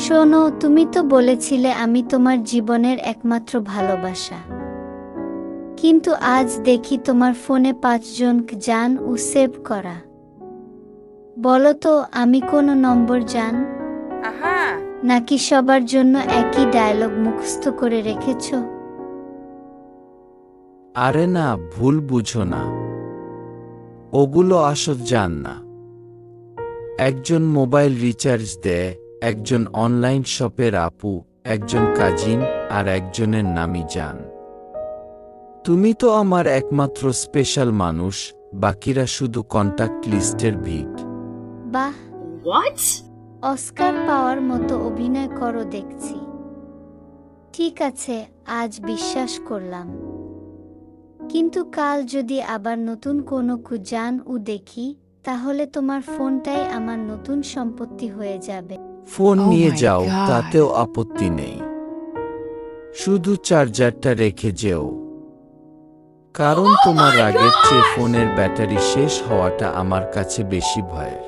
শোনো, তুমি তো বলেছিলে আমি তোমার জীবনের একমাত্র ভালোবাসা, কিন্তু আজ দেখি তোমার ফোনে 5 জন জান ও সেভ করা। বলো তো, আমি কোন নম্বর জান? আহা, নাকি সবার জন্য একই ডায়লগ মুখস্থ করে রেখেছো? আরে না, ভুল বুঝো না। ওগুলো আসল জান না। একজন মোবাইল রিচার্জ দেয়, একজন অনলাইন শপের আপু, একজন কাজিন, আর একজনের নামই জান। তুমি তো আমার একমাত্র স্পেশাল মানুষ, বাকিরা শুধু কন্টাক্ট লিস্টের ভিড়। বাহ, হোয়াট? অস্কার পাওয়ার মতো অভিনয় করো দেখছি। ঠিক আছে, আজ বিশ্বাস করলাম, কিন্তু কাল যদি আবার নতুন কোনো জান ও দেখি, তাহলে তোমার ফোনটাই আমার নতুন সম্পত্তি হয়ে যাবে। ফোন Oh নিয়ে my যাও, God. তাতেও আপত্তি নেই। শুধু চার্জারটা রেখে যেও, কারণ তোমার আগের চেয়ে ফোনের ব্যাটারি শেষ হওয়াটা আমার কাছে বেশি ভয়ের।